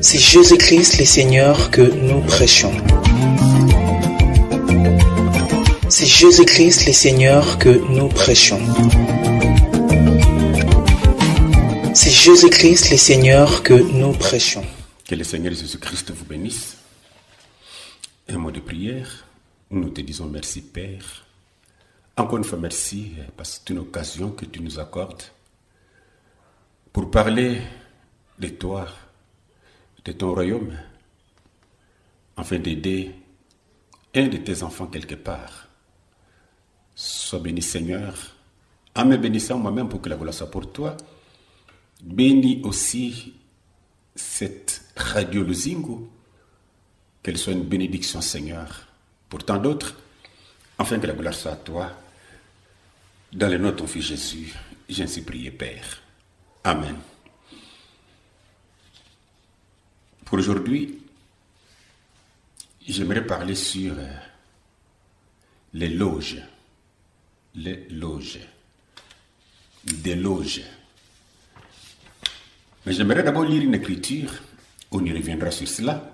C'est Jésus-Christ le Seigneur que nous prêchons. C'est Jésus-Christ le Seigneur que nous prêchons. C'est Jésus-Christ le Seigneur que nous prêchons. Que le Seigneur Jésus-Christ vous bénisse. Un mot de prière. Nous te disons merci Père. Encore une fois merci parce que c'est une occasion que tu nous accordes pour parler de toi, de ton royaume, afin d'aider un de tes enfants quelque part. Sois béni Seigneur, en me bénissant moi-même pour que la gloire soit pour toi. Bénis aussi cette radio Luzingo, qu'elle soit une bénédiction Seigneur pour tant d'autres, afin que la gloire soit à toi. Dans le nom de ton Fils Jésus, j'ai ainsi prié Père. Amen. Pour aujourd'hui, j'aimerais parler sur les loges. Les loges. Des loges. Mais j'aimerais d'abord lire une écriture, on y reviendra sur cela.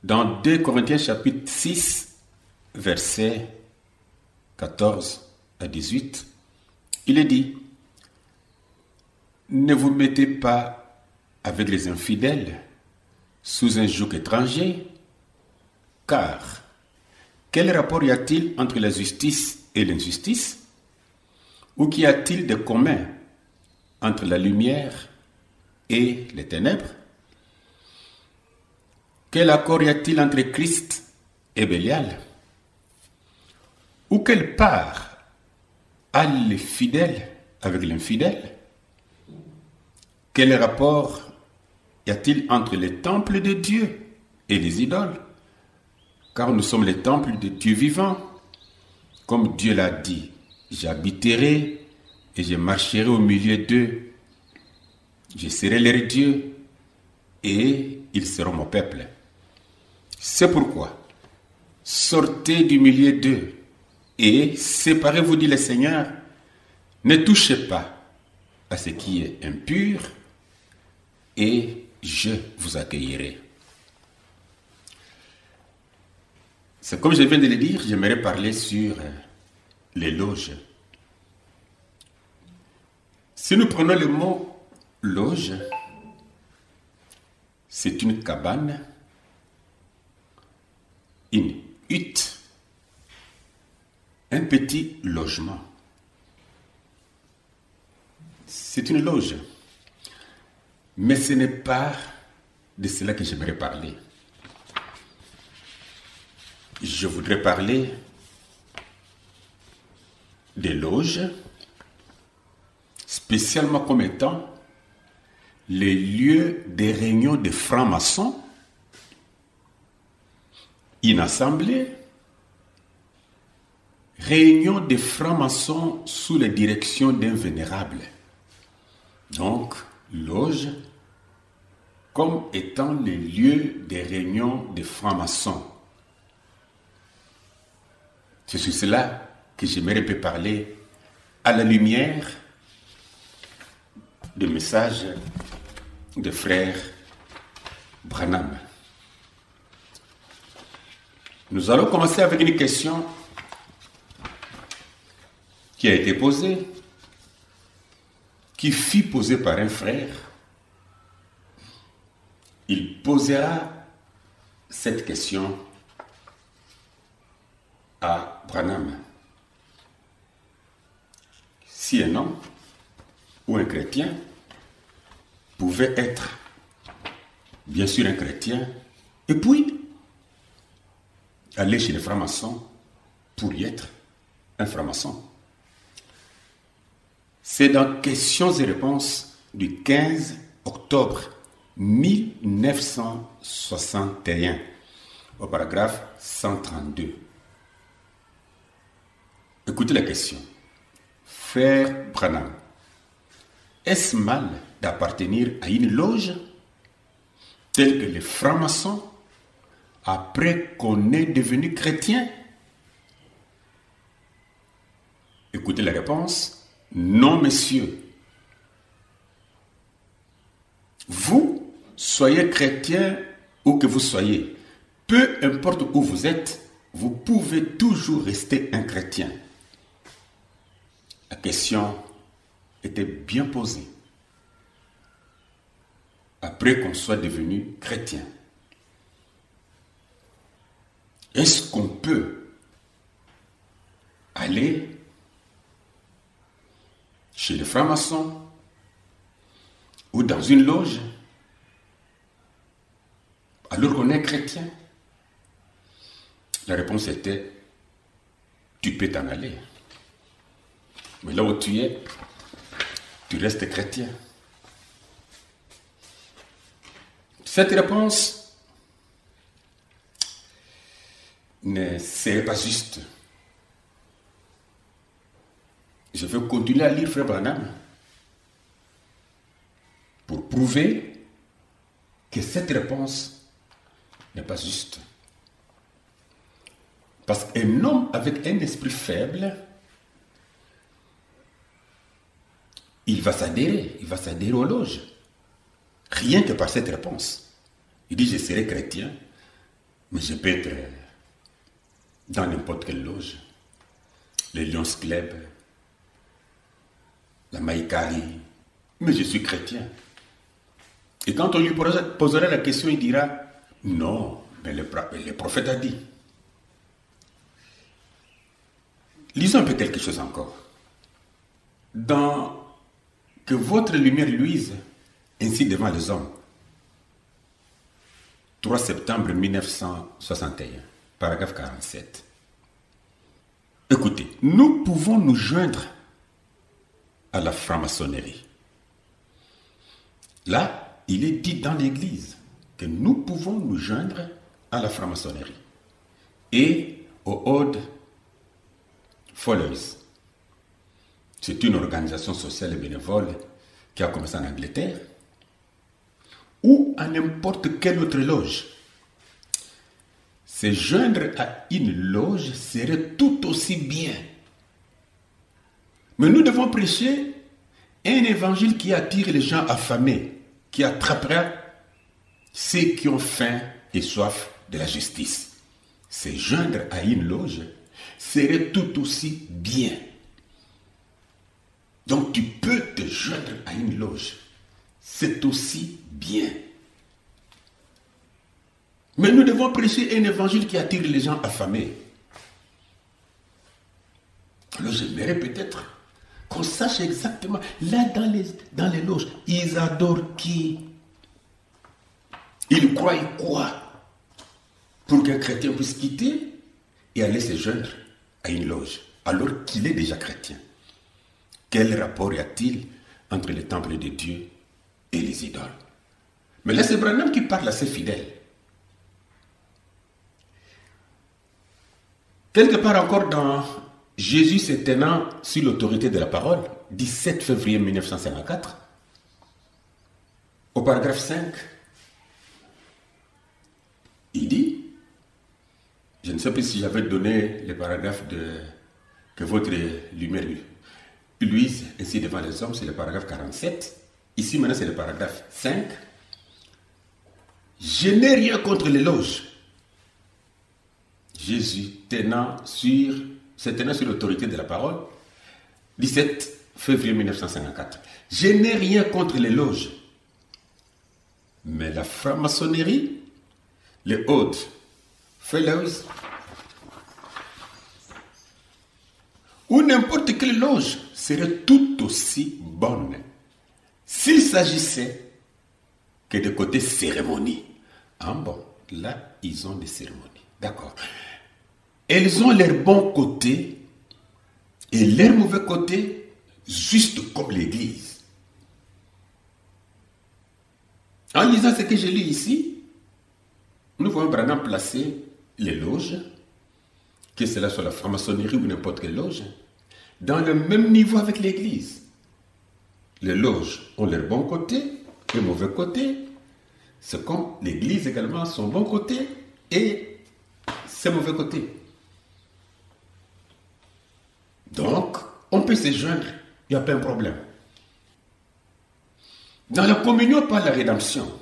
Dans 2 Corinthiens chapitre 6, versets 14 à 18, il est dit: ne vous mettez pas avec les infidèles sous un joug étranger, car quel rapport y a-t-il entre la justice et l'injustice? Ou qu'y a-t-il de commun entre la lumière et les ténèbres? Quel accord y a-t-il entre Christ et Bélial? Ou quelle part a le fidèle avec l'infidèle? Quel rapport y a-t-il entre les temples de Dieu et les idoles? Car nous sommes les temples de Dieu vivant. Comme Dieu l'a dit, j'habiterai et je marcherai au milieu d'eux. Je serai leur Dieu et ils seront mon peuple. C'est pourquoi, sortez du milieu d'eux et séparez-vous, dit le Seigneur. Ne touchez pas à ce qui est impur et je vous accueillerai. C'est comme je viens de le dire, j'aimerais parler sur les loges. Si nous prenons le mot loge, c'est une cabane, une hutte, un petit logement. C'est une loge. Mais ce n'est pas de cela que j'aimerais parler. Je voudrais parler des loges, spécialement comme étant les lieux des réunions de francs-maçons, une assemblée, réunion de francs-maçons sous la direction d'un vénérable. Donc, loge comme étant les lieux des réunions des francs-maçons. C'est sur cela que j'aimerais peu parler à la lumière du message de frère Branham. Nous allons commencer avec une question qui a été posée, qui fut posée par un frère. Il posera cette question à Branham. Si un homme ou un chrétien pouvait être, bien sûr, un chrétien, et puis aller chez les francs-maçons pour y être un franc-maçon. C'est dans Questions et réponses du 15 octobre 1961, au paragraphe 132. Écoutez la question. Frère Branham, est-ce mal d'appartenir à une loge telle que les francs-maçons après qu'on est devenu chrétien? Écoutez la réponse. Non, monsieur. Vous soyez chrétien où que vous soyez, peu importe où vous êtes, vous pouvez toujours rester un chrétien. La question était bien posée. Après qu'on soit devenu chrétien, est-ce qu'on peut aller chez les francs-maçons ou dans une loge alors qu'on est chrétien? La réponse était, tu peux t'en aller. Mais là où tu es, tu restes chrétien. Cette réponse ne serait pas juste. Je vais continuer à lire Frère Branham pour prouver que cette réponse n'est pas juste. Parce qu'un homme avec un esprit faible, il va s'adhérer aux loges. Rien que par cette réponse. Il dit, je serai chrétien, mais je peux être dans n'importe quelle loge. Le Lions Club, la Maïkari, mais je suis chrétien. Et quand on lui posera la question, il dira, non, mais le prophète a dit. Lisons un peu quelque chose encore. Dans que votre lumière luise ainsi devant les hommes. 3 septembre 1961, paragraphe 47. Écoutez, nous pouvons nous joindre à la franc-maçonnerie. Là, il est dit dans l'Église que nous pouvons nous joindre à la franc-maçonnerie et aux Old Followers. C'est une organisation sociale et bénévole qui a commencé en Angleterre ou à n'importe quelle autre loge. Se joindre à une loge serait tout aussi bien. Mais nous devons prêcher un évangile qui attire les gens affamés, qui attrapera ceux qui ont faim et soif de la justice. Se joindre à une loge serait tout aussi bien. Donc tu peux te joindre à une loge. C'est aussi bien. Mais nous devons prêcher un évangile qui attire les gens affamés. Alors j'aimerais peut-être qu'on sache exactement, là dans les loges, ils adorent qui? Ils croient quoi? Pour qu'un chrétien puisse quitter et aller se joindre à une loge, alors qu'il est déjà chrétien. Quel rapport y a-t-il entre les temples de Dieu et les idoles? Mais là, c'est Branham qui parle à ses fidèles. Quelque part encore dans Jésus se tenant sur l'autorité de la parole, 17 février 1954, au paragraphe 5, il dit, je ne sais pas si j'avais donné le paragraphe que votre lumière luise ainsi devant les hommes, c'est le paragraphe 47. Ici maintenant c'est le paragraphe 5. Je n'ai rien contre les loges. Jésus se tenant sur l'autorité de la parole, 17 février 1954. Je n'ai rien contre les loges. Mais la franc-maçonnerie, les Old Fellows, ou n'importe quelle loge serait tout aussi bonne s'il s'agissait que de côté cérémonie. Ah bon, là, ils ont des cérémonies. D'accord. Elles ont leur bon côté et leur mauvais côté, juste comme l'Église. En lisant ce que j'ai lu ici, nous voyons Branham placer les loges, que cela soit la franc-maçonnerie ou n'importe quelle loge, dans le même niveau avec l'Église. Les loges ont leur bon côté et mauvais côté. C'est comme l'Église également a son bon côté et ses mauvais côtés. Donc, on peut se joindre, il n'y a pas un problème. Dans la communion par la rédemption,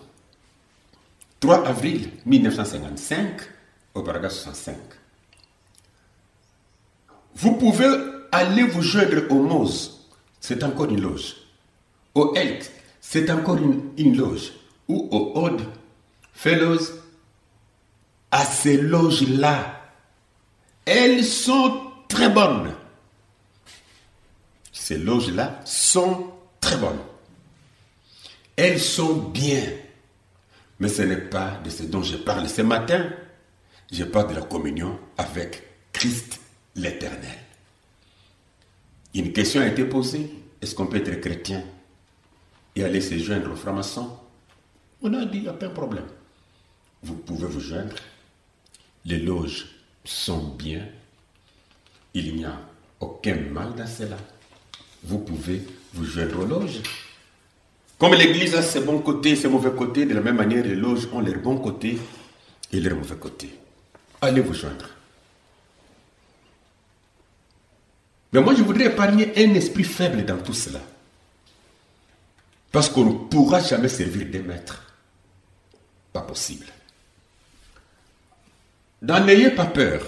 3 avril 1955, au paragraphe 65. Vous pouvez aller vous joindre au MOZ, c'est encore une loge. Au ELK, c'est encore une loge. Ou au Odd Fellows, à ces loges-là, elles sont très bonnes. Ces loges-là sont très bonnes. Elles sont bien. Mais ce n'est pas de ce dont je parle ce matin. Je parle de la communion avec Christ l'Éternel. Une question a été posée. Est-ce qu'on peut être chrétien et aller se joindre aux francs-maçons? On a dit, il n'y a pas de problème. Vous pouvez vous joindre. Les loges sont bien. Il n'y a aucun mal dans cela. Vous pouvez vous joindre aux loges. Comme l'Église a ses bons côtés et ses mauvais côtés, de la même manière, les loges ont leurs bons côtés et leurs mauvais côtés. Allez vous joindre. Mais moi, je voudrais épargner un esprit faible dans tout cela. Parce qu'on ne pourra jamais servir des maîtres. Pas possible. N'ayez pas peur.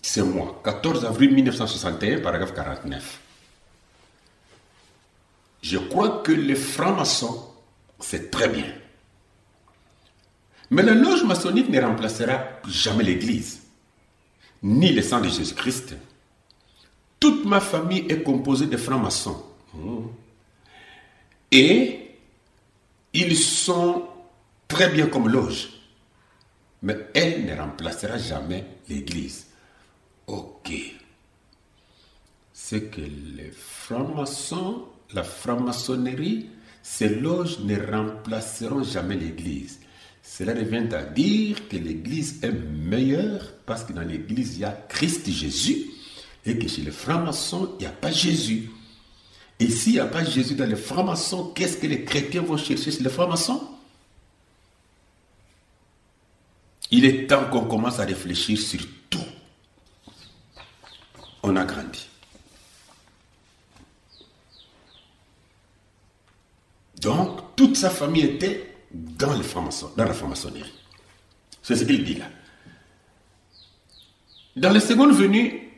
C'est moi, 14 avril 1961, paragraphe 49. Je crois que les francs-maçons, c'est très bien. Mais la loge maçonnique ne remplacera jamais l'Église, ni le sang de Jésus-Christ. Toute ma famille est composée de francs-maçons. Et ils sont très bien comme loge. Mais elle ne remplacera jamais l'Église. Ok. C'est que les francs-maçons, la franc-maçonnerie, ces loges ne remplaceront jamais l'Église. Cela revient à dire que l'Église est meilleure parce que dans l'Église, il y a Christ Jésus et que chez les francs-maçons, il n'y a pas Jésus. Et s'il n'y a pas Jésus dans les francs-maçons, qu'est-ce que les chrétiens vont chercher chez les francs-maçons? Il est temps qu'on commence à réfléchir sur tout. On a grandi. Donc, toute sa famille était dans les francs-maçons, dans la franc-maçonnerie. C'est ce qu'il dit là. Dans la seconde venue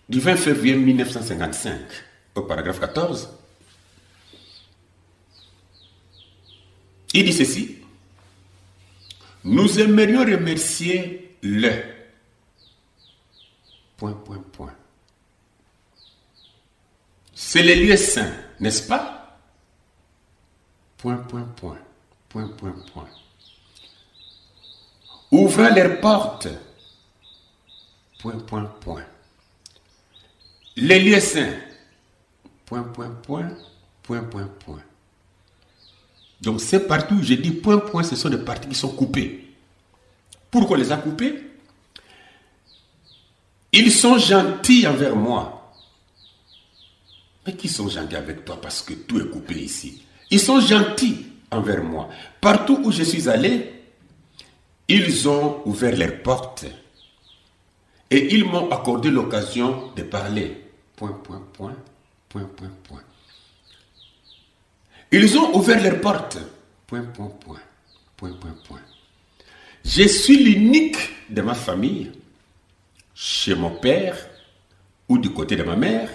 du 20 février 1955, au paragraphe 14, il dit ceci. Nous aimerions remercier le... ... C'est les lieux saints, n'est-ce pas? ... Ouvrant leurs portes... ... Les lieux saints... ... Donc c'est partout où je dis ... ce sont des parties qui sont coupées. Pourquoi les a coupées? Ils sont gentils envers moi. Mais qui sont gentils avec toi parce que tout est coupé ici? Ils sont gentils envers moi. Partout où je suis allé, ils ont ouvert leurs portes. Et ils m'ont accordé l'occasion de parler. ... Ils ont ouvert leurs portes. ... Je suis l'unique de ma famille, chez mon père, ou du côté de ma mère,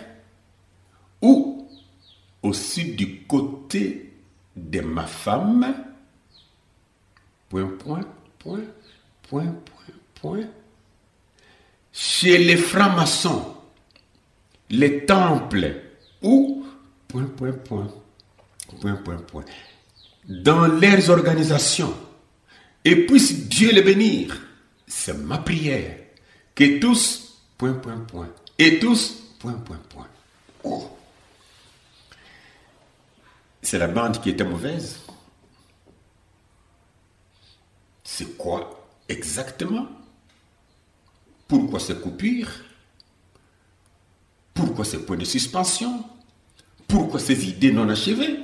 ou aussi du côté de ma femme. ... Chez les francs-maçons, les temples, ou... dans leurs organisations. Et puisse Dieu les bénir. C'est ma prière. Que tous... Et tous... Oh. C'est la bande qui était mauvaise. C'est quoi exactement? Pourquoi ces coupures? Pourquoi ces points de suspension? Pourquoi ces idées non achevées?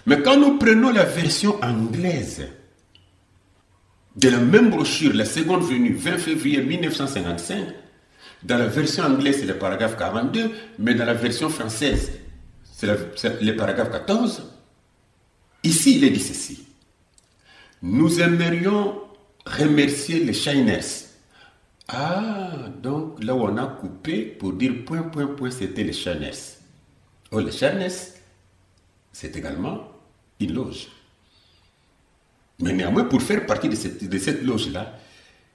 Mais quand nous prenons la version anglaise de la même brochure, la seconde venue, 20 février 1955, dans la version anglaise, c'est le paragraphe 42, mais dans la version française, c'est le paragraphe 14. Ici, il est dit ceci. Nous aimerions remercier les Shiners. Ah, donc là où on a coupé pour dire point, point, point, c'était les Shiners. Oh, les Shiners, c'est également une loge. Mais néanmoins, pour faire partie de cette loge-là,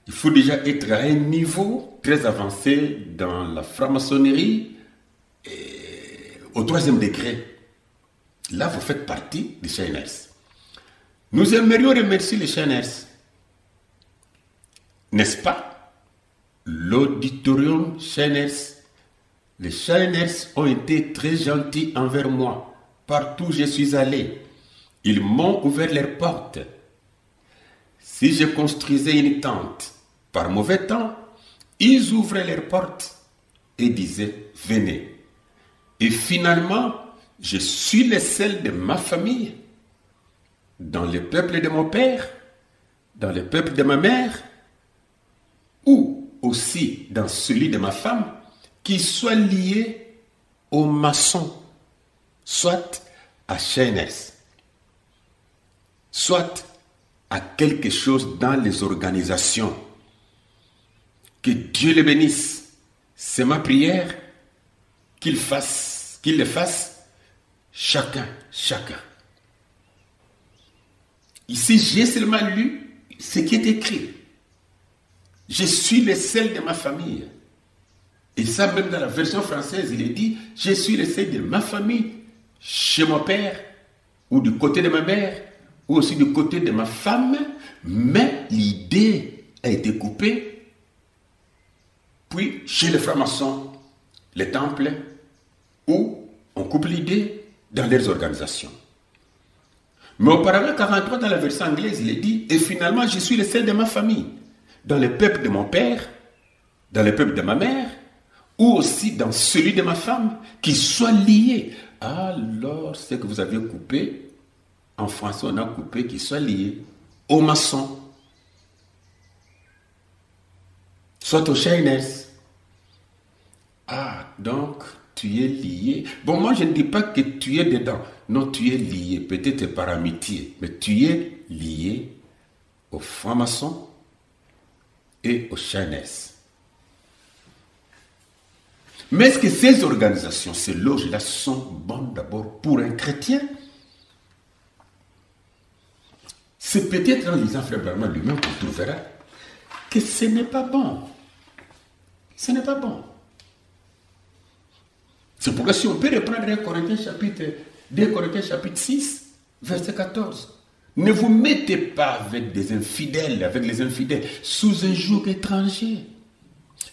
il faut déjà être à un niveau très avancé dans la franc-maçonnerie au 3e degré. Là, vous faites partie des Shiners. Nous aimerions remercier les Shiners. N'est-ce pas? L'auditorium Shiners. Les Shiners ont été très gentils envers moi. Partout où je suis allé, ils m'ont ouvert leurs portes. Si je construisais une tente par mauvais temps, ils ouvraient leurs portes et disaient « Venez ». Et finalement, je suis le seul de ma famille, dans le peuple de mon père, dans le peuple de ma mère, ou aussi dans celui de ma femme, qui soit lié aux maçons, soit à Shiners, soit à quelque chose dans les organisations. Que Dieu le bénisse. C'est ma prière qu'il le fasse chacun. Ici, j'ai seulement lu ce qui est écrit. Je suis le seul de ma famille. Et ça, même dans la version française, il est dit, je suis le seul de ma famille, chez mon père, ou du côté de ma mère, ou aussi du côté de ma femme, mais l'idée a été coupée. Puis, chez les francs-maçons, les temples, où on coupe l'idée dans leurs organisations. Mais au paragraphe 43, dans la version anglaise, il est dit, et finalement, je suis le seul de ma famille, dans le peuple de mon père, dans le peuple de ma mère, ou aussi dans celui de ma femme, qui soit lié. Alors, ce que vous avez coupé, en français, on a coupé, qui soit lié aux maçons, soit aux Shiners. Ah, donc, tu es lié. Bon, moi, je ne dis pas que tu es dedans. Non, tu es lié, peut-être par amitié, mais tu es lié aux francs-maçons et aux Shiners. Mais est-ce que ces organisations, ces loges-là sont bonnes d'abord pour un chrétien? C'est peut-être en lisant Frère Branham lui-même qu'on trouvera que ce n'est pas bon. Ce n'est pas bon. C'est pourquoi si on peut reprendre 2 Corinthiens chapitre 6, verset 14. Ne vous mettez pas avec les infidèles, sous un joug étranger.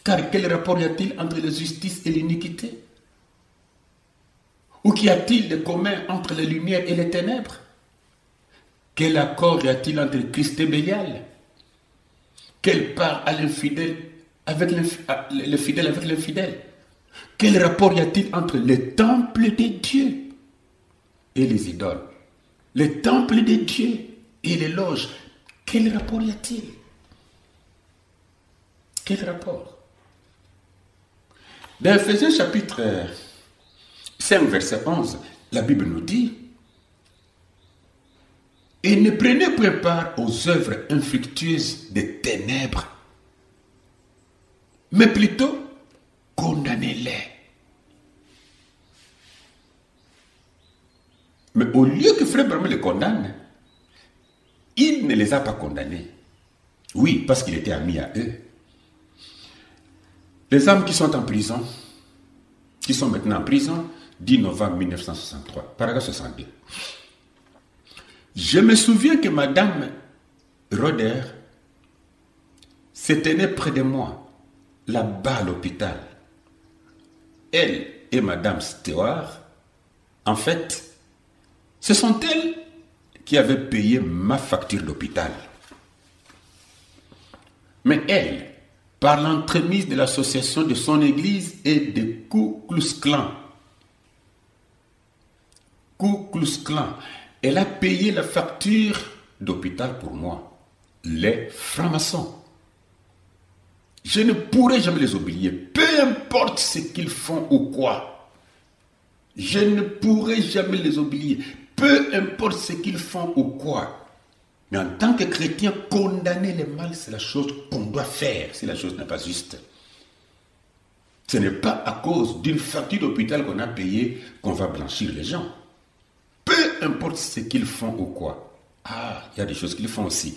Car quel rapport y a-t-il entre la justice et l'iniquité? Ou qu'y a-t-il de commun entre la lumière et les ténèbres? Quel accord y a-t-il entre Christ et Bélial? Quelle part a le fidèle avec l'infidèle? Quel rapport y a-t-il entre le temple de Dieu et les idoles? Le temple de Dieu et les loges. Quel rapport y a-t-il? Quel rapport? Dans Ephésiens chapitre 5, verset 11, la Bible nous dit: et ne prenez point part aux œuvres infructueuses des ténèbres, mais plutôt condamnez-les. Mais au lieu que Frère Branham les condamne, il ne les a pas condamnés. Oui, parce qu'il était ami à eux. Les hommes qui sont en prison, qui sont maintenant en prison, 10 novembre 1963, paragraphe 62. Je me souviens que Madame Roder se tenait près de moi, là-bas à l'hôpital. Elle et Madame Stewart, en fait, ce sont elles qui avaient payé ma facture d'hôpital. Mais elle, par l'entremise de l'association de son église et de Ku Klux Klan, elle a payé la facture d'hôpital pour moi. Les francs-maçons. Je ne pourrai jamais les oublier, peu importe ce qu'ils font ou quoi. Je ne pourrai jamais les oublier, peu importe ce qu'ils font ou quoi. Mais en tant que chrétien, condamner le mal, c'est la chose qu'on doit faire si la chose n'est pas juste. Ce n'est pas à cause d'une facture d'hôpital qu'on a payée qu'on va blanchir les gens. Peu importe ce qu'ils font ou quoi. Ah, il y a des choses qu'ils font aussi.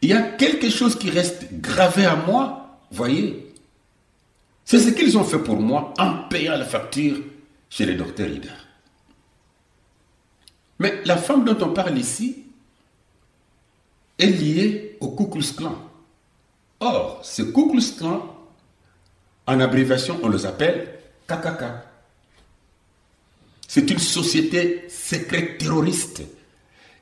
Il y a quelque chose qui reste gravé à moi, voyez. C'est ce qu'ils ont fait pour moi en payant la facture chez le docteur Ida. Mais la femme dont on parle ici est liée au Ku Klux Klan. Or, ce Ku Klux Klan, en abréviation, on les appelle KKK. C'est une société secrète terroriste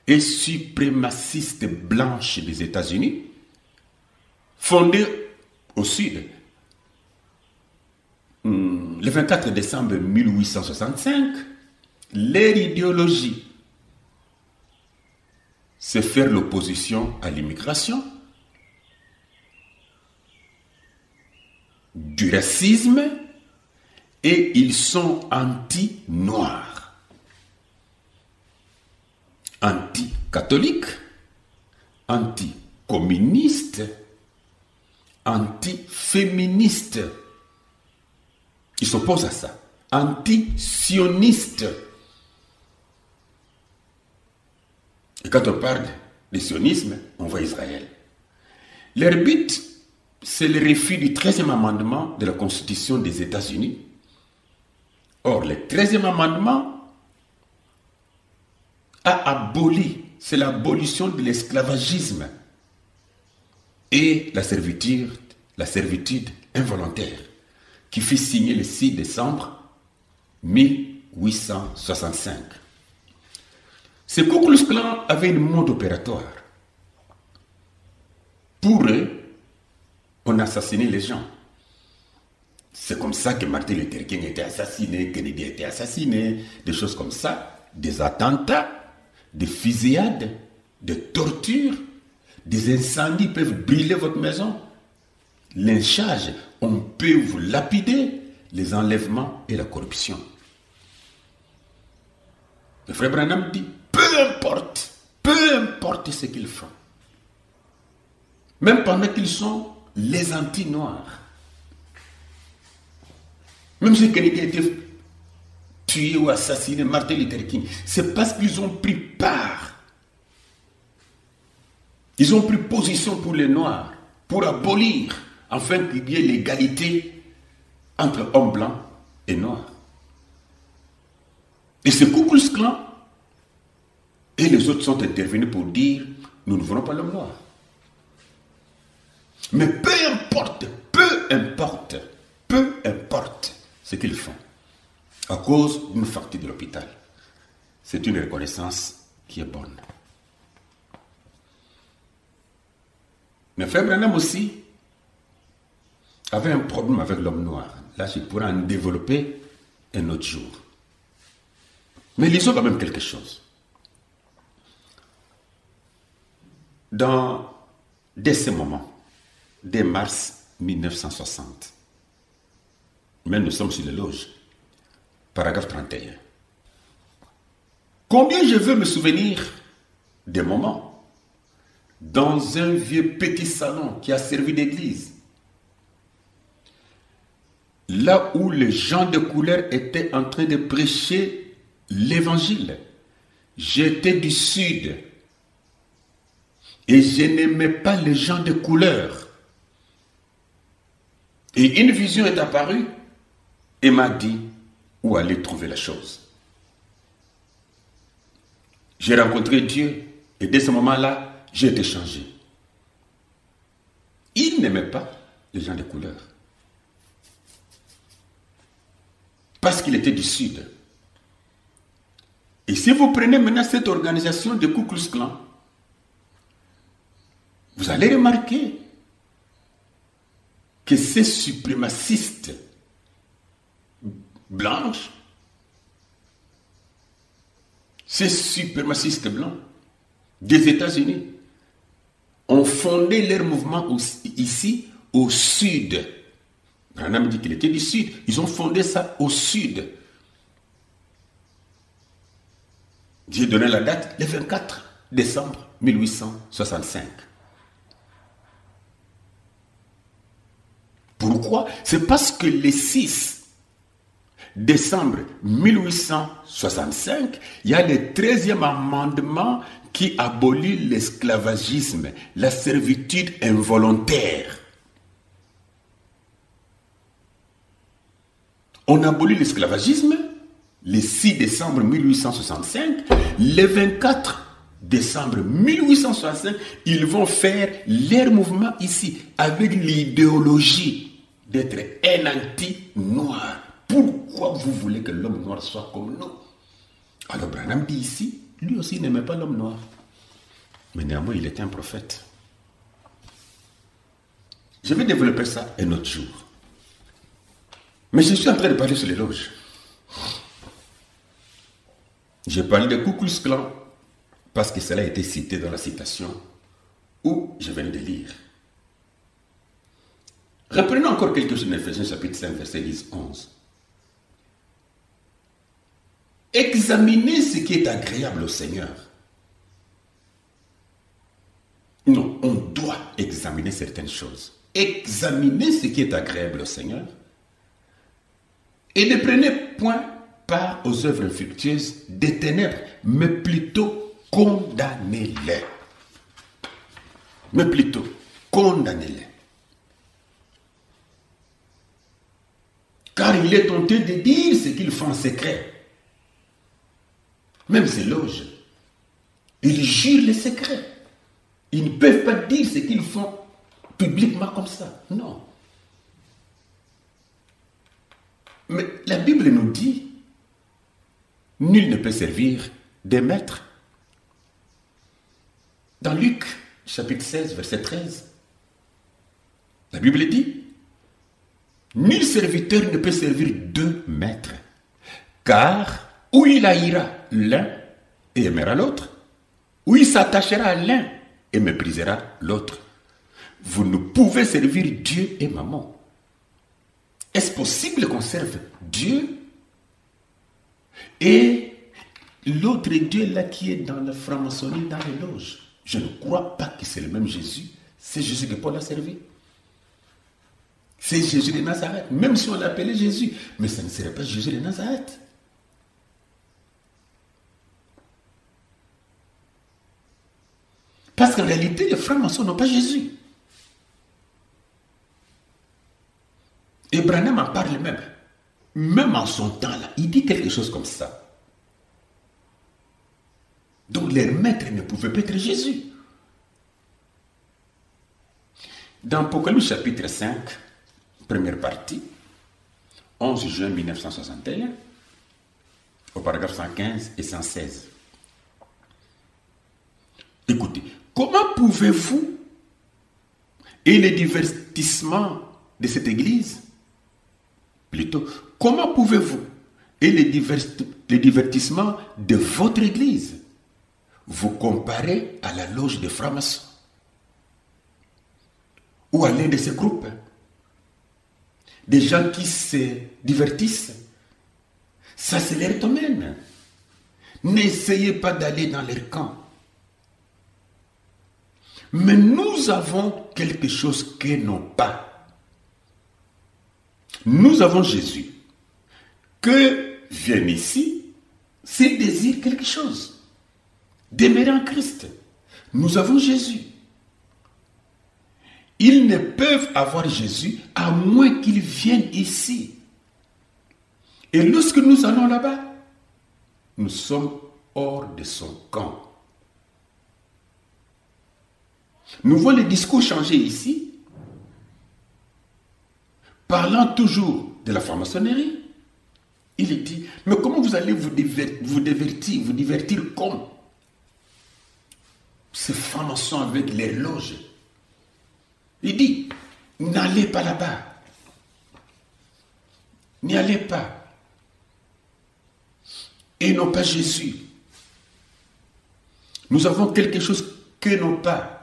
et suprémaciste blanche des États-Unis, fondée au Sud. Le 24 décembre 1865, leur idéologie, c'est faire l'opposition à l'immigration, du racisme, et ils sont anti-noirs, anti-catholiques, anti-communistes, anti-féministes. Ils s'opposent à ça. Anti-sionistes. Et quand on parle de sionisme, on voit Israël. Leur but, c'est le refus du 13e amendement de la Constitution des États-Unis. Or, le 13e amendement a aboli, c'est l'abolition de l'esclavagisme et la servitude involontaire, qui fut signée le 6 décembre 1865. Ce Ku Klux Klan avait une mode opératoire. Pour eux, on assassinait les gens. C'est comme ça que Martin Luther King était assassiné, Kennedy était assassiné, des choses comme ça, des attentats, des fusillades, des tortures, des incendies peuvent brûler votre maison, lynchage, on peut vous lapider, les enlèvements et la corruption. Le frère Branham dit, peu importe ce qu'ils font, même pendant qu'ils sont les anti-noirs, même si Kennedy a été tué ou assassiné, Martin Luther King, c'est parce qu'ils ont pris part. Ils ont pris position pour les Noirs, pour abolir, afin qu'il y ait l'égalité entre hommes blancs et noirs. Et ce Ku Klux Klan et les autres sont intervenus pour dire, nous ne voulons pas l'homme noir. Mais peu importe ce qu'ils font, à cause d'une facture de l'hôpital. C'est une reconnaissance qui est bonne. Mais frère Branham aussi avait un problème avec l'homme noir. Là, je pourrais en développer un autre jour. Mais lisons quand même quelque chose. Dès ce moment, dès mars 1960, même nous sommes sur les loges, paragraphe 31. Combien je veux me souvenir des moments dans un vieux petit salon qui a servi d'église, là où les gens de couleur étaient en train de prêcher l'évangile. J'étais du sud et je n'aimais pas les gens de couleur. Et une vision est apparue et m'a dit où aller trouver la chose. J'ai rencontré Dieu et dès ce moment-là, j'ai été changé. Il n'aimait pas les gens de couleur. Parce qu'il était du Sud. Et si vous prenez maintenant cette organisation de Ku Klux Klan, vous allez remarquer que ces suprémacistes blanches, ces suprémacistes blancs des États-Unis ont fondé leur mouvement ici au Sud. Branham dit qu'il était du Sud. Ils ont fondé ça au Sud. J'ai donné la date, le 24 décembre 1865. Pourquoi? C'est parce que le 6 décembre 1865, il y a le 13e amendement qui abolit l'esclavagisme, la servitude involontaire. On abolit l'esclavagisme le 6 décembre 1865, le 24 décembre 1865, ils vont faire leur mouvement ici avec l'idéologie d'être un anti-noir. Pourquoi vous voulez que l'homme noir soit comme nous? Alors Branham dit ici, lui aussi n'aimait pas l'homme noir. Mais néanmoins, il était un prophète. Je vais développer ça un autre jour. Mais je suis en train de parler sur les loges. J'ai parlé de Ku Klux Klan parce que cela a été cité dans la citation où je viens de lire. Reprenons encore quelque chose d'Éphésiens chapitre 5, verset 10-11. Examinez ce qui est agréable au Seigneur. Non, on doit examiner certaines choses. Examinez ce qui est agréable au Seigneur. Et ne prenez point part aux œuvres infructueuses des ténèbres, mais plutôt condamnez-les. Mais plutôt condamnez-les. Car il est tenté de dire ce qu'ils font en secret. Même ces loges, ils jurent les secrets. Ils ne peuvent pas dire ce qu'ils font publiquement comme ça. Non. Mais la Bible nous dit, nul ne peut servir des maîtres. Dans Luc, chapitre 16, verset 13, la Bible dit, nul serviteur ne peut servir deux maîtres, car ou il haïra l'un et aimera l'autre, ou il s'attachera à l'un et méprisera l'autre. Vous ne pouvez servir Dieu et Mammon. Est-ce possible qu'on serve Dieu et l'autre Dieu là qui est dans la franc-maçonnerie, dans les loges? Je ne crois pas que c'est le même Jésus. C'est Jésus que Paul a servi. C'est Jésus de Nazareth. Même si on l'appelait Jésus, mais ça ne serait pas Jésus de Nazareth. Parce qu'en réalité, les francs-maçons n'ont pas Jésus. Et Branham en parle même. Même en son temps-là, il dit quelque chose comme ça. Donc leur maître ne pouvait pas être Jésus. Dans Apocalypse chapitre 5, première partie, 11 juin 1961, au paragraphe 115 et 116. Écoutez, comment pouvez-vous, et les divertissements de cette église, plutôt, comment pouvez-vous, et les divertissements de votre église, vous comparer à la loge des francs-maçons ou à l'un de ces groupes? Des gens qui se divertissent, ça c'est leur domaine. N'essayez pas d'aller dans leur camp. Mais nous avons quelque chose qu'ils n'ont pas. Nous avons Jésus. Que vienne ici s'il désire quelque chose. Demeurer en Christ. Nous avons Jésus. Ils ne peuvent avoir Jésus à moins qu'ils viennent ici. Et lorsque nous allons là-bas, nous sommes hors de son camp. Nous voyons les discours changer ici, parlant toujours de la franc-maçonnerie. Il dit, mais comment vous allez vous divertir comme ces francs-maçons avec les loges? Il dit, n'allez pas là-bas. N'y allez pas. Et non pas Jésus. Nous avons quelque chose que n'ont pas.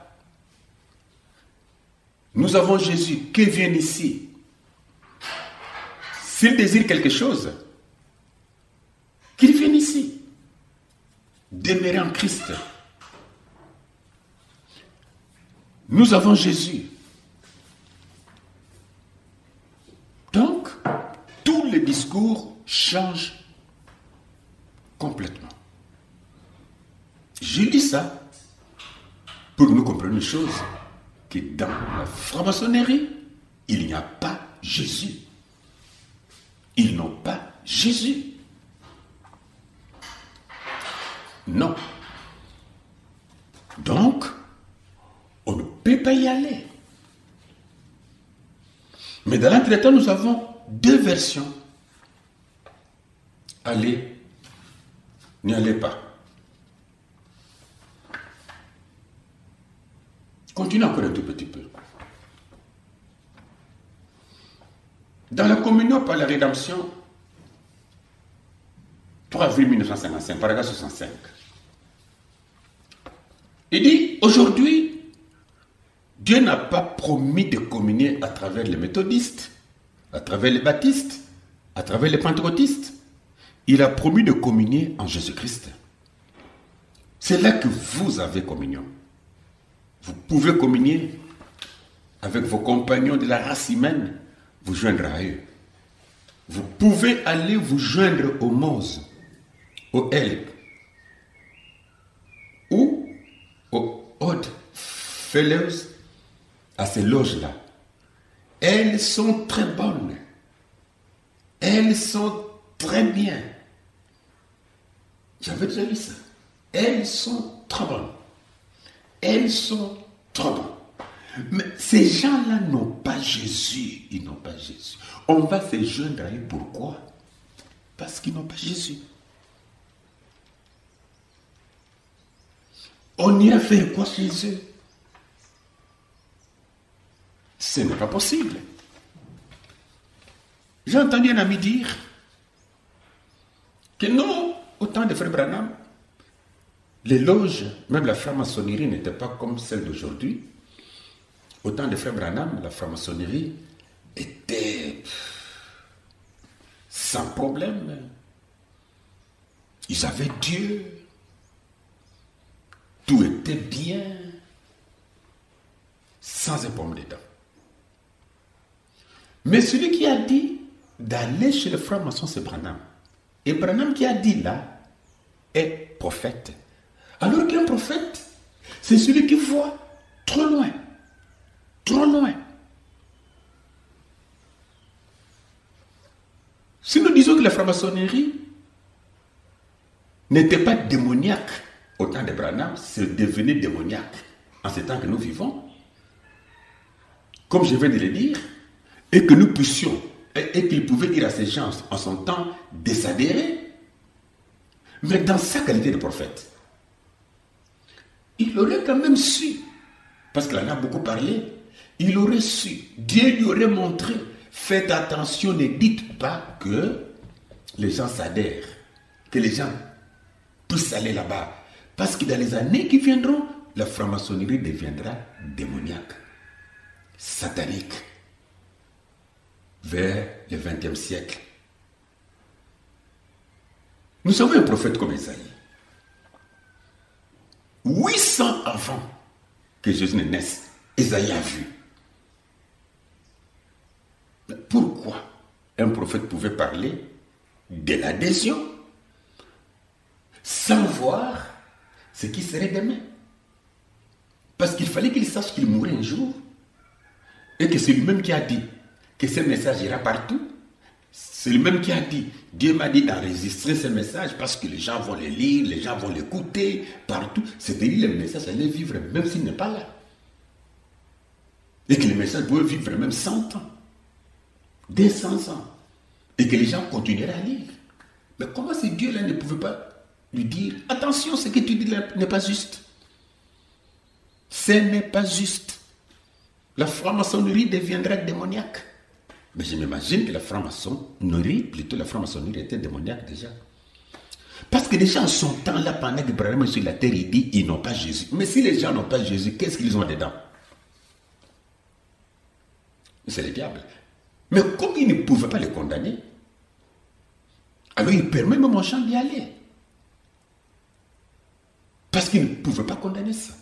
Nous avons Jésus, qui vient ici. S'il désire quelque chose, qu'il vienne ici. Demeurer en Christ. Nous avons Jésus. Donc, tous les discours changent complètement. Je dis ça pour que nous comprenions une chose, que dans la franc-maçonnerie, il n'y a pas Jésus. Ils n'ont pas Jésus. Non. Donc, on ne peut pas y aller. Mais dans l'entretemps, nous avons deux versions. Allez, n'y allez pas. Continuez encore un tout petit peu. Dans la communion par la rédemption, 3 avril 1955, paragraphe 65, il dit, aujourd'hui, Dieu n'a pas promis de communier à travers les méthodistes, à travers les baptistes, à travers les pentecôtistes. Il a promis de communier en Jésus-Christ. C'est là que vous avez communion. Vous pouvez communier avec vos compagnons de la race humaine, vous joindre à eux. Vous pouvez aller vous joindre aux Moses, aux Elk, ou aux Odd Fellows, à ces loges-là. Elles sont très bonnes. Elles sont très bien. J'avais déjà vu ça. Elles sont très bonnes. Elles sont trop bonnes. Mais ces gens-là n'ont pas Jésus. Ils n'ont pas Jésus. On va se joindre à eux. Pourquoi? Parce qu'ils n'ont pas Jésus. On ira faire quoi chez eux? Ce n'est pas possible. J'ai entendu un ami dire que non, au temps de Frère Branham, les loges, même la franc-maçonnerie n'était pas comme celle d'aujourd'hui. Au temps de Frère Branham, la franc-maçonnerie était sans problème. Ils avaient Dieu. Tout était bien. Sans un pomme dedans. Mais celui qui a dit d'aller chez le franc-maçon, c'est Branham. Et Branham qui a dit là est prophète. Alors qu'un prophète, c'est celui qui voit trop loin. Trop loin. Si nous disons que la franc-maçonnerie n'était pas démoniaque au temps de Branham, c'est devenu démoniaque en ce temps que nous vivons, comme je viens de le dire, et que nous puissions, et qu'il pouvait dire à ces gens en son temps de s'adhérer, mais dans sa qualité de prophète, il aurait quand même su, parce qu'il en a beaucoup parlé, il aurait su, Dieu lui aurait montré, faites attention, ne dites pas que les gens s'adhèrent, que les gens puissent aller là-bas, parce que dans les années qui viendront, la franc-maçonnerie deviendra démoniaque, satanique, vers le XXe siècle. Nous avons un prophète comme Isaïe. 800 avant que Jésus ne naisse, Isaïe a vu. Mais pourquoi un prophète pouvait parler de l'adhésion sans voir ce qui serait demain? Parce qu'il fallait qu'il sache qu'il mourrait un jour et que c'est lui-même qui a dit que ce message ira partout. C'est lui-même qui a dit, Dieu m'a dit d'enregistrer ce message parce que les gens vont le lire, les gens vont l'écouter partout. C'est-à-dire le message allait vivre même s'il n'est pas là. Et que le message pouvait vivre même 100 ans, 200 ans. Et que les gens continueraient à lire. Mais comment ce Dieu-là ne pouvait pas lui dire, attention, ce que tu dis là n'est pas juste. Ce n'est pas juste. La franc-maçonnerie deviendra démoniaque. Mais je m'imagine que la franc-maçonnerie, plutôt la franc-maçonnerie était démoniaque déjà. Parce que déjà en son temps, là, pendant que Branham est sur la terre, il dit, ils n'ont pas Jésus. Mais si les gens n'ont pas Jésus, qu'est-ce qu'ils ont dedans? C'est le diable. Mais comme il ne pouvait pas les condamner, alors il permet même aux gens d'y aller. Parce qu'il ne pouvait pas condamner ça.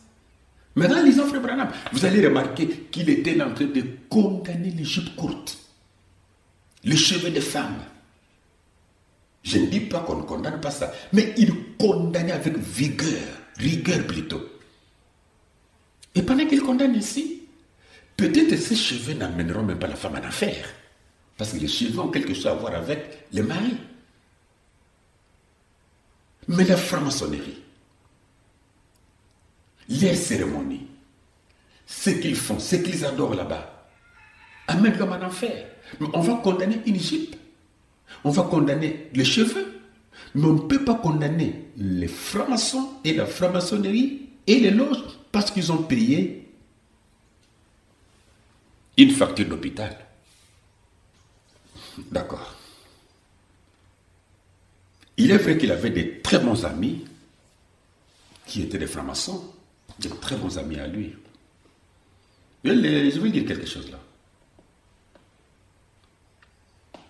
Maintenant, lisons Frère Branham. Vous allez remarquer qu'il était en train de condamner les jupes courtes, les cheveux des femmes. Je ne dis pas qu'on ne condamne pas ça, mais il condamnait avec vigueur, rigueur plutôt. Et pendant qu'il condamne ici, peut-être ces cheveux n'amèneront même pas la femme en enfer. Parce que les cheveux ont quelque chose à voir avec les maris. Mais la franc-maçonnerie, les cérémonies, ce qu'ils font, ce qu'ils adorent là-bas, amène l'homme en enfer. Mais on va condamner une jupe, on va condamner les cheveux, mais on ne peut pas condamner les francs-maçons et la franc-maçonnerie et les loges parce qu'ils ont payé une facture d'hôpital. D'accord. Il est vrai qu'il avait des très bons amis qui étaient des francs-maçons, des très bons amis à lui. Je vais dire quelque chose là.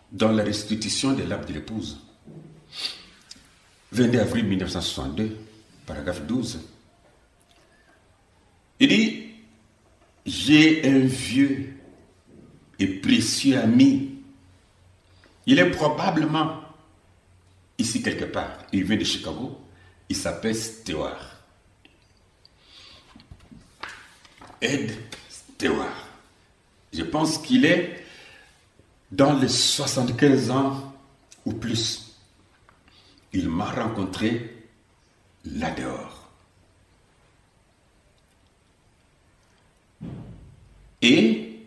Dans la restitution de l'âme de l'épouse, 22 avril 1962, paragraphe 12, il dit « J'ai un vieux et précieux ami. Il est probablement ici quelque part. Il vient de Chicago. Il s'appelle Stewart. Ed Stewart. Je pense qu'il est dans les 75 ans ou plus. Il m'a rencontré là dehors. Et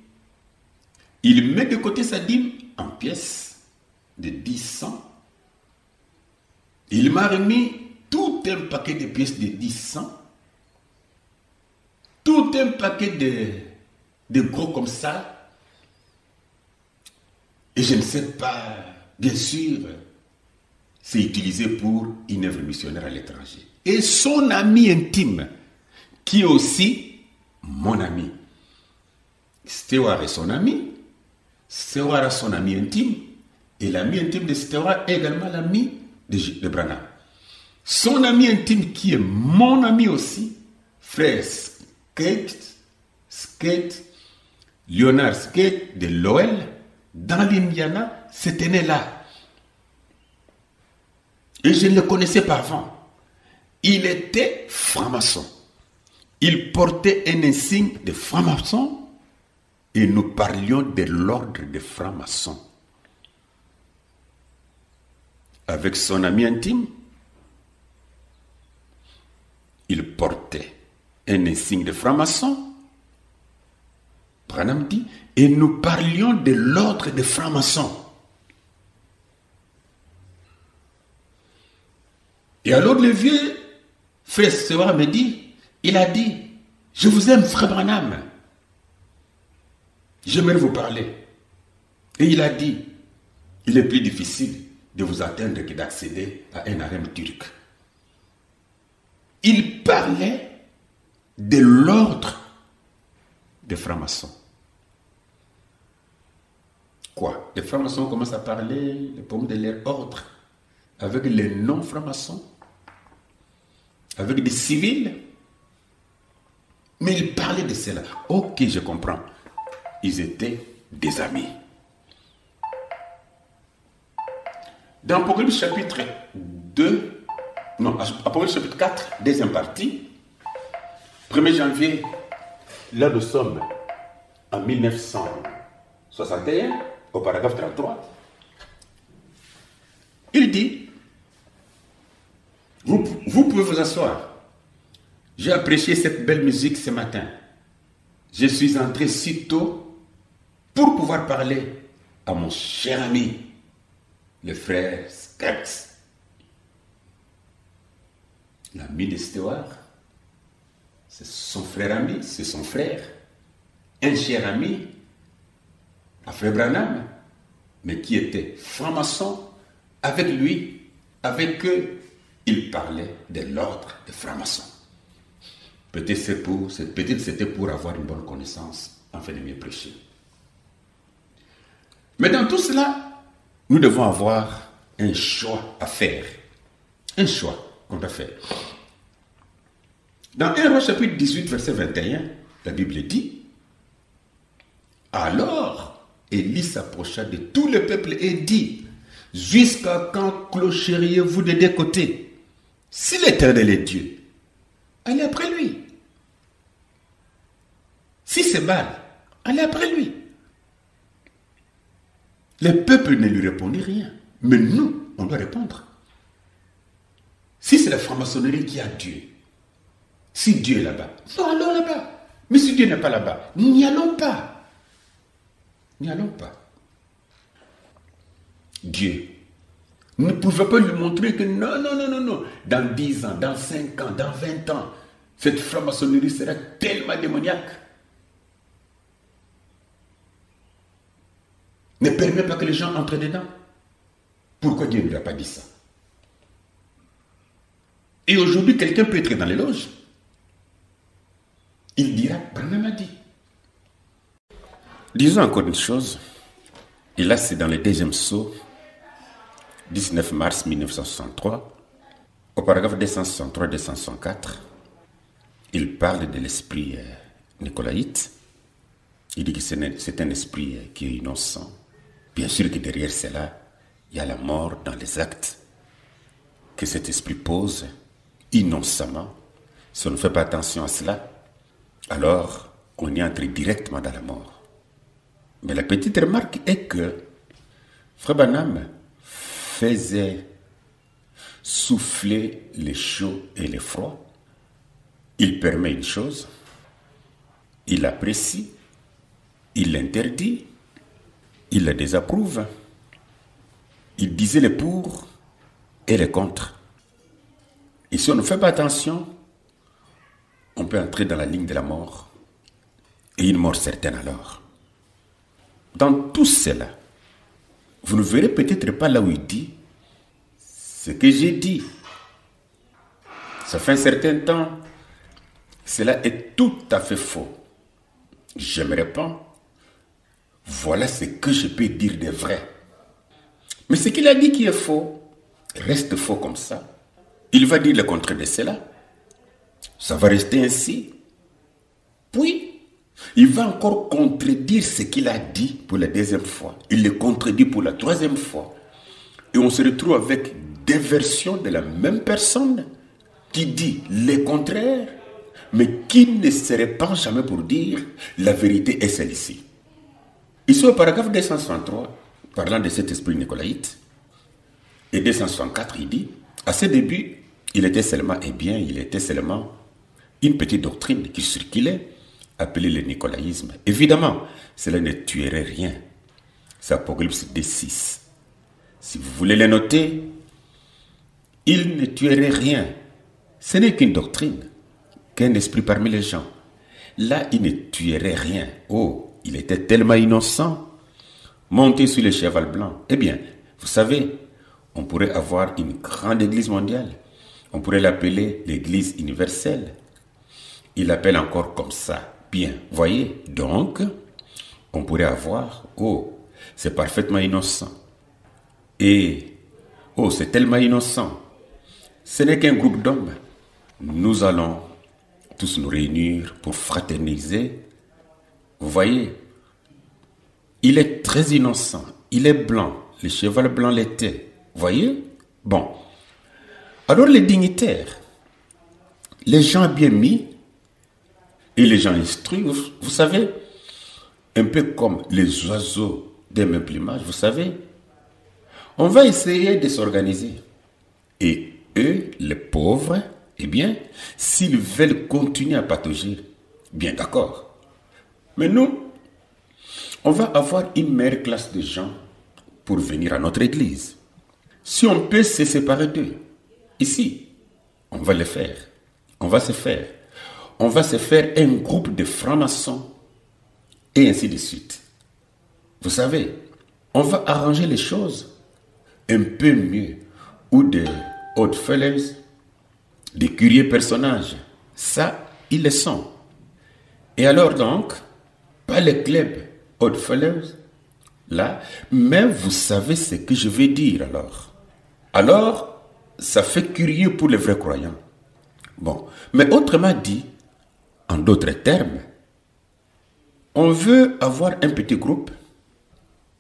il met de côté sa dîme en pièces de 10 cents. Il m'a remis tout un paquet de pièces de 10 cents. Tout un paquet de gros comme ça. Et je ne sais pas, bien sûr, c'est utilisé pour une œuvre missionnaire à l'étranger. Et son ami intime, qui est aussi mon ami. Stewart est son ami. Stewart a son ami intime. Et l'ami intime de Stewart est également l'ami de Branham. Son ami intime, qui est mon ami aussi, frère Skate, Leonard Skate de Lowell, dans l'Indiana, c'était né là. Et je ne le connaissais pas avant. Il était franc-maçon. Il portait un insigne de franc-maçon et nous parlions de l'ordre des francs-maçons. Avec son ami intime, il portait un insigne de franc-maçon. Branham dit, et nous parlions de l'ordre des francs-maçons. Et alors le vieux frère Stewart me dit, il a dit, je vous aime frère Branham. J'aimerais vous parler. Et il a dit, il est plus difficile de vous atteindre que d'accéder à un harem turc. Il parlait de l'ordre des francs-maçons. Quoi? Les francs-maçons commencent à parler, les pommes de leur ordre, avec les non-francs-maçons, avec des civils. Mais il parlait de cela. Ok, je comprends. Ils étaient des amis. Dans Apocalypse chapitre 2, non, Apocalypse chapitre 4, deuxième partie, 1er janvier, là nous sommes en 1961, au paragraphe 33, il dit, vous pouvez vous asseoir. J'ai apprécié cette belle musique ce matin. Je suis entré si tôt pour pouvoir parler à mon cher ami, le frère Sketz. L'ami de Stewart, c'est son frère ami, c'est son frère. Un cher ami, à frère Branham, mais qui était franc-maçon. Avec lui, avec eux, il parlait de l'ordre des francs-maçons. Peut-être c'était pour avoir une bonne connaissance, afin de mieux prêcher. Mais dans tout cela, nous devons avoir un choix à faire. Un choix qu'on doit faire. Dans 1 Roi chapitre 18, verset 21, la Bible dit, alors Élie s'approcha de tout le peuple et dit, jusqu'à quand clocheriez-vous des deux côtés? Si l'Éternel est Dieu, allez après lui. Si c'est Baal, allez après lui. Le peuple ne lui répondit rien. Mais nous, on doit répondre. Si c'est la franc-maçonnerie qui a Dieu, si Dieu est là-bas, nous allons là-bas. Mais si Dieu n'est pas là-bas, nous n'y allons pas. N'y allons pas. Dieu, nous ne pouvons pas lui montrer que non. Dans 10 ans, dans 5 ans, dans 20 ans, cette franc-maçonnerie sera tellement démoniaque. Ne permet pas que les gens entrent dedans. Pourquoi Dieu ne lui a pas dit ça? Et aujourd'hui, quelqu'un peut être dans les loges. Il dira, Branham a dit. Disons encore une chose. Et là, c'est dans le deuxième sceau, 19 mars 1963, au paragraphe 263-264, il parle de l'esprit nicolaïte. Il dit que c'est un esprit qui est innocent. Bien sûr que derrière cela, il y a la mort dans les actes que cet esprit pose innocemment. Si on ne fait pas attention à cela, alors on y entre directement dans la mort. Mais la petite remarque est que Frère Branham faisait souffler les chauds et les froids. Il permet une chose, il apprécie, il l'interdit, il la désapprouve. Il disait les pour et les contre. Et si on ne fait pas attention, on peut entrer dans la ligne de la mort. Et une mort certaine alors. Dans tout cela, vous ne verrez peut-être pas là où il dit ce que j'ai dit. Ça fait un certain temps, cela est tout à fait faux. Je me réponds, voilà ce que je peux dire de vrai. Mais ce qu'il a dit qui est faux, reste faux comme ça. Il va dire le contraire de cela. Ça va rester ainsi. Puis, il va encore contredire ce qu'il a dit pour la deuxième fois. Il le contredit pour la troisième fois. Et on se retrouve avec des versions de la même personne qui dit le contraire, mais qui ne se répand jamais pour dire la vérité est celle-ci. Ici au paragraphe 263, parlant de cet esprit nicolaïte, et 264, il dit, à ses débuts, il était seulement une petite doctrine qui circulait, appelée le nicolaïsme. Évidemment, cela ne tuerait rien. C'est Apocalypse 2:6. Si vous voulez le noter, il ne tuerait rien. Ce n'est qu'une doctrine, qu'un esprit parmi les gens. Là, il ne tuerait rien. Oh, il était tellement innocent, monté sur le cheval blanc. Eh bien, vous savez, on pourrait avoir une grande église mondiale. On pourrait l'appeler l'église universelle. Il l'appelle encore comme ça. Bien, voyez, donc, on pourrait avoir, c'est parfaitement innocent. Et, c'est tellement innocent. Ce n'est qu'un groupe d'hommes. Nous allons tous nous réunir pour fraterniser. Vous voyez, il est très innocent. Il est blanc. Le cheval blanc l'était. Vous voyez? Bon. Alors les dignitaires, les gens bien mis et les gens instruits, vous savez, un peu comme les oiseaux d'un même plumage, vous savez, on va essayer de s'organiser. Et eux, les pauvres, eh bien, s'ils veulent continuer à patauger, bien d'accord. Mais nous, on va avoir une meilleure classe de gens pour venir à notre église. Si on peut se séparer d'eux, ici, on va le faire. On va se faire. On va se faire un groupe de francs-maçons et ainsi de suite. Vous savez, on va arranger les choses un peu mieux. Ou des odd fellows, des curieux personnages. Ça, ils le sont. Et alors donc, pas le club odd fellows, là, mais vous savez ce que je vais dire alors. Alors, ça fait curieux pour les vrais croyants. Bon, mais autrement dit, en d'autres termes, on veut avoir un petit groupe,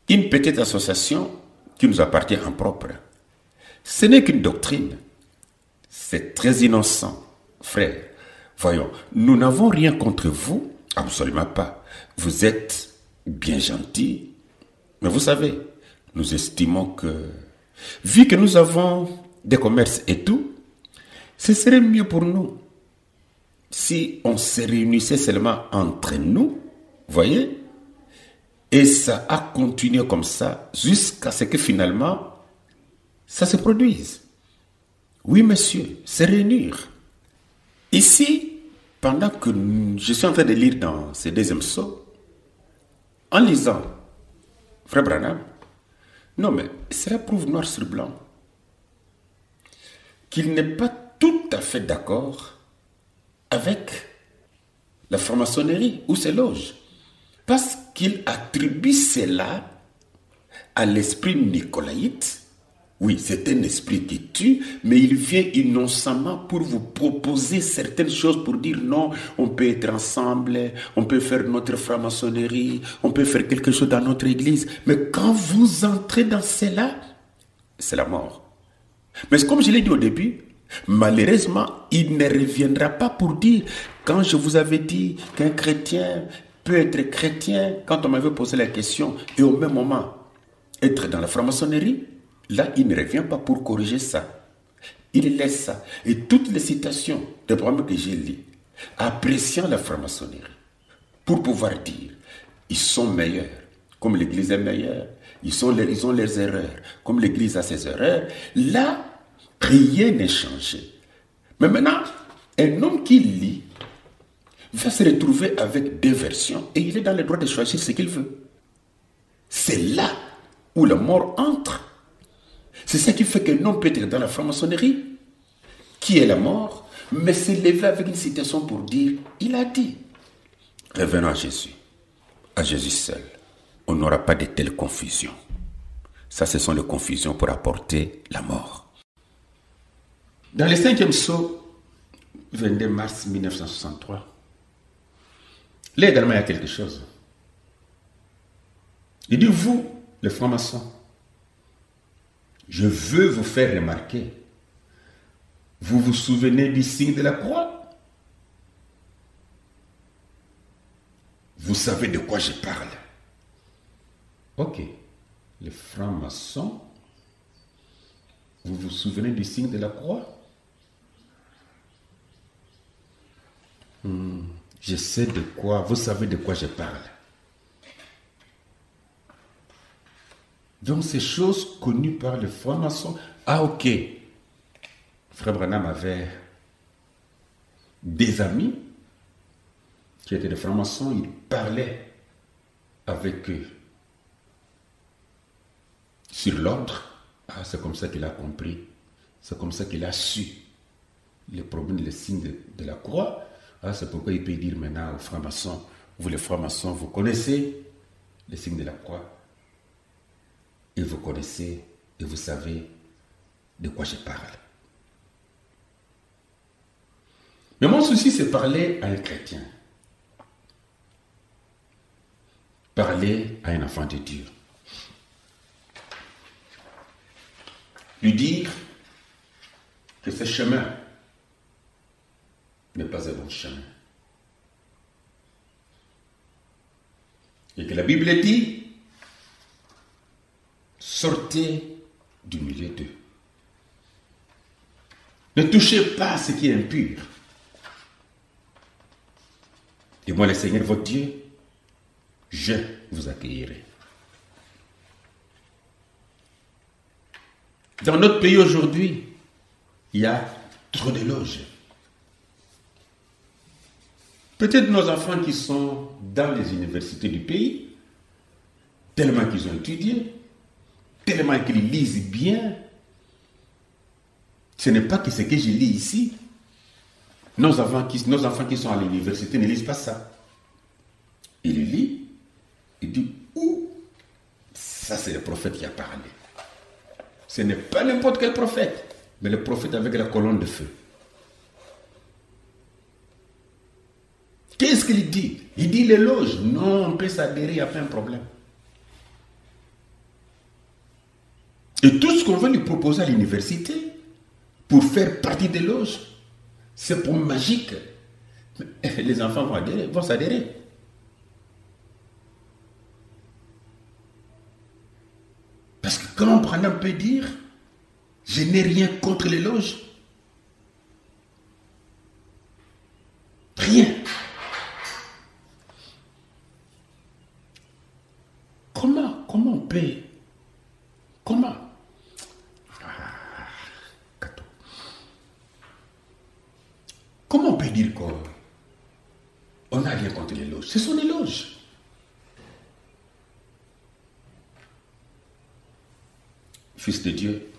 une petite association qui nous appartient en propre. Ce n'est qu'une doctrine. C'est très innocent, frère. Voyons, nous n'avons rien contre vous, absolument pas. Vous êtes bien gentils, mais vous savez, nous estimons que, vu que nous avons des commerces et tout, ce serait mieux pour nous si on se réunissait seulement entre nous, voyez, et ça a continué comme ça jusqu'à ce que finalement, ça se produise. Oui, monsieur, se réunir. Ici, pendant que je suis en train de lire dans ce deuxième psaume, en lisant Frère Branham, non mais cela prouve noir sur blanc qu'il n'est pas tout à fait d'accord avec la franc-maçonnerie ou ses loges. Parce qu'il attribue cela à l'esprit nicolaïte. Oui, c'est un esprit qui tue, mais il vient innocemment pour vous proposer certaines choses, pour dire non, on peut être ensemble, on peut faire notre franc-maçonnerie, on peut faire quelque chose dans notre église. Mais quand vous entrez dans cela, c'est la mort. Mais comme je l'ai dit au début, malheureusement, il ne reviendra pas pour dire, quand je vous avais dit qu'un chrétien peut être chrétien, quand on m'avait posé la question, et au même moment, être dans la franc-maçonnerie, là, il ne revient pas pour corriger ça. Il laisse ça. Et toutes les citations de programmes que j'ai lues, appréciant la franc-maçonnerie, pour pouvoir dire, ils sont meilleurs, comme l'Église est meilleure, ils ont leurs erreurs, comme l'Église a ses erreurs, là, rien n'est changé. Mais maintenant, un homme qui lit va se retrouver avec deux versions et il est dans le droit de choisir ce qu'il veut. C'est là où la mort entre. C'est ça qui fait qu'un homme peut être dans la franc-maçonnerie, qui est la mort, mais s'est levé avec une citation pour dire, il a dit. Revenons à Jésus seul. On n'aura pas de telles confusions. Ça, ce sont les confusions pour apporter la mort. Dans le 5e psaume, 22 mars 1963, là également il y a quelque chose. Il dit, vous, les francs-maçons, je veux vous faire remarquer, vous vous souvenez du signe de la croix? Vous savez de quoi je parle? Ok, les francs-maçons, vous vous souvenez du signe de la croix? Je sais de quoi, vous savez de quoi je parle. Donc, ces choses connues par les francs-maçons. Ah, ok. Frère Branham avait des amis qui étaient des francs-maçons. Il parlait avec eux sur l'ordre. Ah, c'est comme ça qu'il a compris. C'est comme ça qu'il a su les problèmes, les signes de la croix. Ah, c'est pourquoi il peut dire maintenant aux francs-maçons, vous les francs-maçons, vous connaissez les signes de la croix. Et vous connaissez et vous savez de quoi je parle. Mais mon souci, c'est parler à un chrétien. Parler à un enfant de Dieu. Lui dire que ce chemin n'est pas un bon chemin. Et que la Bible dit, sortez du milieu d'eux. Ne touchez pas à ce qui est impur. Et moi, le Seigneur votre Dieu, je vous accueillerai. Dans notre pays aujourd'hui, il y a trop de loges. Peut-être nos enfants qui sont dans les universités du pays, tellement qu'ils ont étudié, tellement qu'ils lisent bien. Ce n'est pas que ce que je lis ici. Nos enfants qui sont à l'université ne lisent pas ça. Ils lisent, ils disent, ouh, ça c'est le prophète qui a parlé. Ce n'est pas n'importe quel prophète, mais le prophète avec la colonne de feu. Qu'est-ce qu'il dit? Il dit les loges. Non, on peut s'adhérer, il n'y a pas un problème. Et tout ce qu'on va lui proposer à l'université pour faire partie des loges, c'est pour magique. Les enfants vont s'adhérer. Parce que quand Branham peut dire, je n'ai rien contre les loges, rien. Comment on peut, comment on peut dire qu'on n'a rien contre les loges? Ce sont les loges. Fils de Dieu,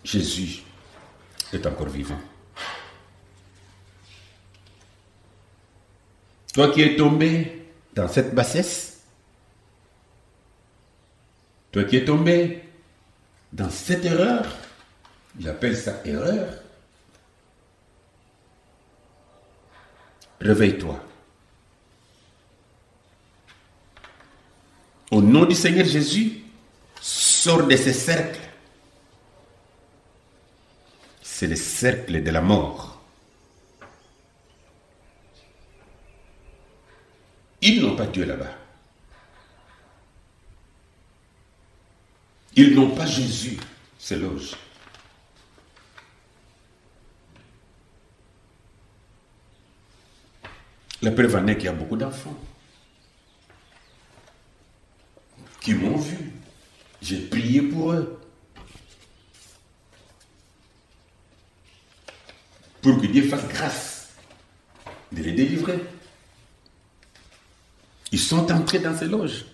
Jésus est encore vivant. Toi qui es tombé dans cette bassesse, toi qui es tombé dans cette erreur, j'appelle ça erreur, réveille-toi. Au nom du Seigneur Jésus, sors de ces cercles. C'est le cercle de la mort. Ils n'ont pas Dieu là-bas. Ils n'ont pas Jésus, ces loges. La preuve en est qu'il y a beaucoup d'enfants qui m'ont vu. J'ai prié pour eux. Pour que Dieu fasse grâce de les délivrer. Ils sont entrés dans ces loges.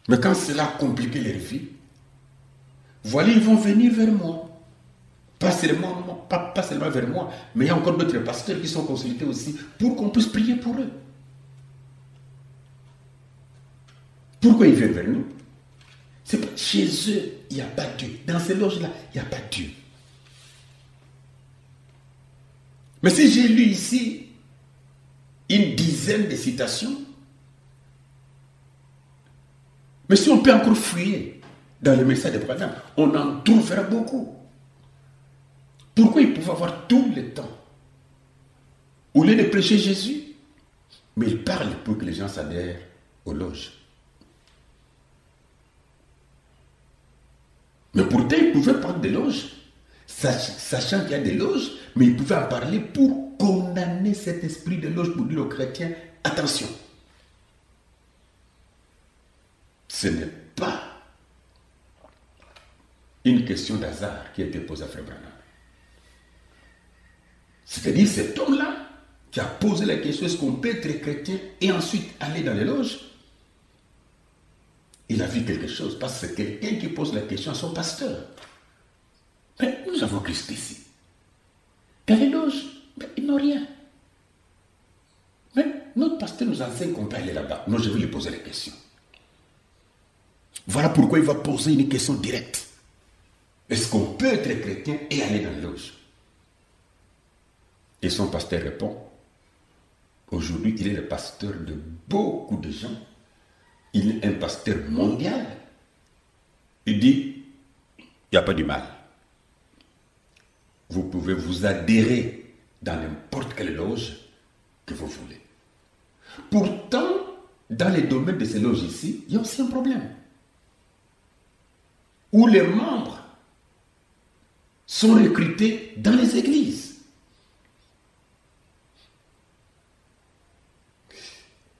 Mais quand cela a compliqué leur vie, voilà, ils vont venir vers moi. Pas seulement vers moi, mais il y a encore d'autres pasteurs qui sont consultés aussi pour qu'on puisse prier pour eux. Pourquoi ils viennent vers nous? C'est pas chez eux, il n'y a pas Dieu. Dans ces loges-là, il n'y a pas Dieu. Mais si j'ai lu ici une dizaine de citations, mais si on peut encore fouiller dans le message de Branham, on en trouvera beaucoup. Pourquoi ils pouvaient avoir tout le temps? Au lieu de prêcher Jésus, mais ils parlent pour que les gens s'adhèrent aux loges. Mais pourtant, ils pouvaient prendre des loges, sachant qu'il y a des loges, mais ils pouvaient en parler pour condamner cet esprit de loge, pour dire aux chrétiens, attention. Ce n'est pas une question d'hasard qui a été posée à Frère Branham. C'est-à-dire cet homme-là qui a posé la question, est-ce qu'on peut être chrétien et ensuite aller dans les loges? Il a vu quelque chose, parce que c'est quelqu'un qui pose la question à son pasteur. Mais nous avons Christ ici. Dans les loges, ils n'ont rien. Mais notre pasteur nous enseigne qu'on peut aller là-bas. Non, je vais lui poser la question. Voilà pourquoi il va poser une question directe. Est-ce qu'on peut être chrétien et aller dans les loges? Et son pasteur répond, aujourd'hui, il est le pasteur de beaucoup de gens. Il est un pasteur mondial. Il dit, il n'y a pas du mal. Vous pouvez vous adhérer dans n'importe quelle loge que vous voulez. Pourtant, dans les domaines de ces loges ici, il y a aussi un problème. Où les membres sont recrutés dans les églises.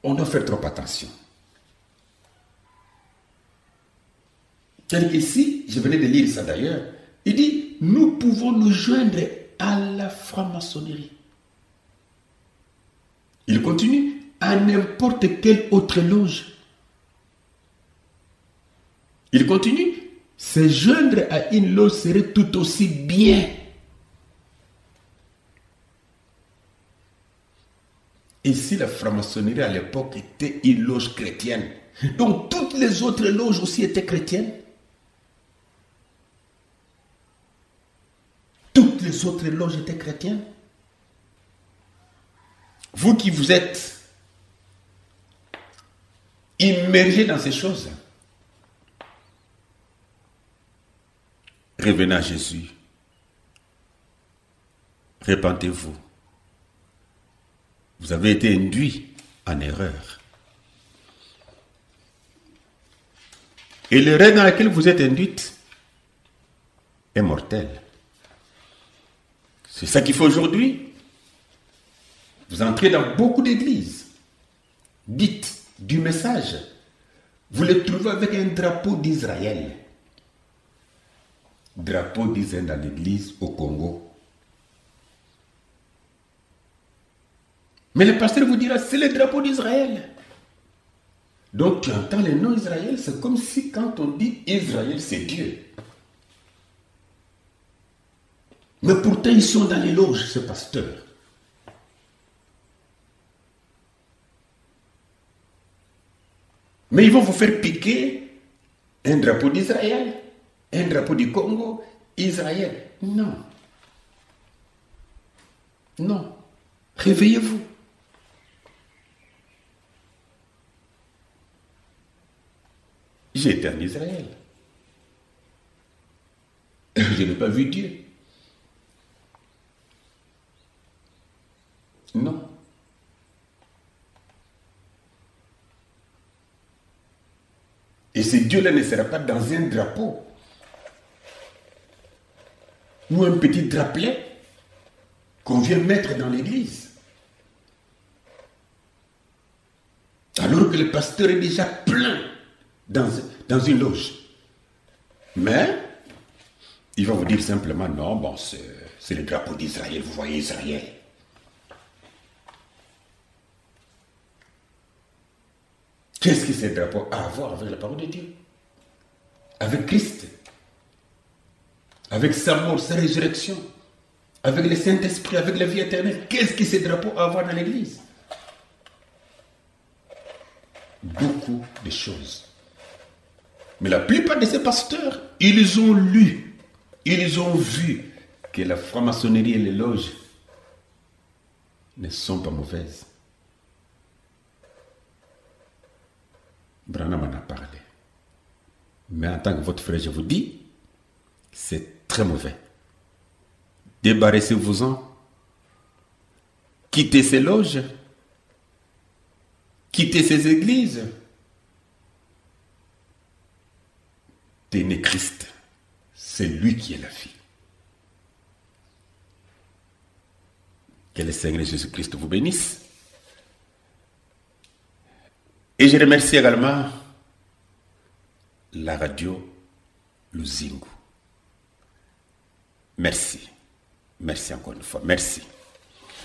On doit faire trop attention. Tel qu'ici, je venais de lire ça d'ailleurs, il dit, nous pouvons nous joindre à la franc-maçonnerie. Il continue, à n'importe quelle autre loge. Il continue, se joindre à une loge serait tout aussi bien. Et si la franc-maçonnerie à l'époque était une loge chrétienne, donc toutes les autres loges aussi étaient chrétiennes, les autres loges étaient chrétiens. Vous qui vous êtes immergés dans ces choses, revenez à Jésus. Repentez-vous. Vous avez été induits en erreur. Et l'erreur dans laquelle vous êtes induite est mortelle. C'est ça qu'il faut aujourd'hui. Vous entrez dans beaucoup d'églises. Dites du message. Vous le trouvez avec un drapeau d'Israël. Drapeau d'Israël dans l'église au Congo. Mais le pasteur vous dira, c'est le drapeau d'Israël. Donc tu entends le nom Israël, c'est comme si quand on dit Israël, c'est Dieu. Mais pourtant, ils sont dans les loges, ces pasteurs. Mais ils vont vous faire piquer un drapeau d'Israël, un drapeau du Congo, Israël. Non. Non. Réveillez-vous. J'ai été en Israël. Je n'ai pas vu Dieu. Non. Et ce Dieu-là ne sera pas dans un drapeau ou un petit drapelet qu'on vient mettre dans l'église. Alors que le pasteur est déjà plein dans une loge. Mais il va vous dire simplement, non, bon, c'est le drapeau d'Israël, vous voyez Israël. Qu'est-ce que ce drapeau a à voir avec la parole de Dieu? Avec Christ? Avec sa mort, sa résurrection? Avec le Saint-Esprit, avec la vie éternelle? Qu'est-ce que ce drapeau a à voir dans l'église? Beaucoup de choses. Mais la plupart de ces pasteurs, ils ont lu, ils ont vu que la franc-maçonnerie et les loges ne sont pas mauvaises. Branham en a parlé. Mais en tant que votre frère, je vous dis, c'est très mauvais. Débarrassez-vous-en. Quittez ces loges. Quittez ces églises. Tenez Christ. C'est lui qui est la vie. Que le Seigneur Jésus-Christ vous bénisse. Et je remercie également la radio Luzingu. Merci. Merci encore une fois. Merci.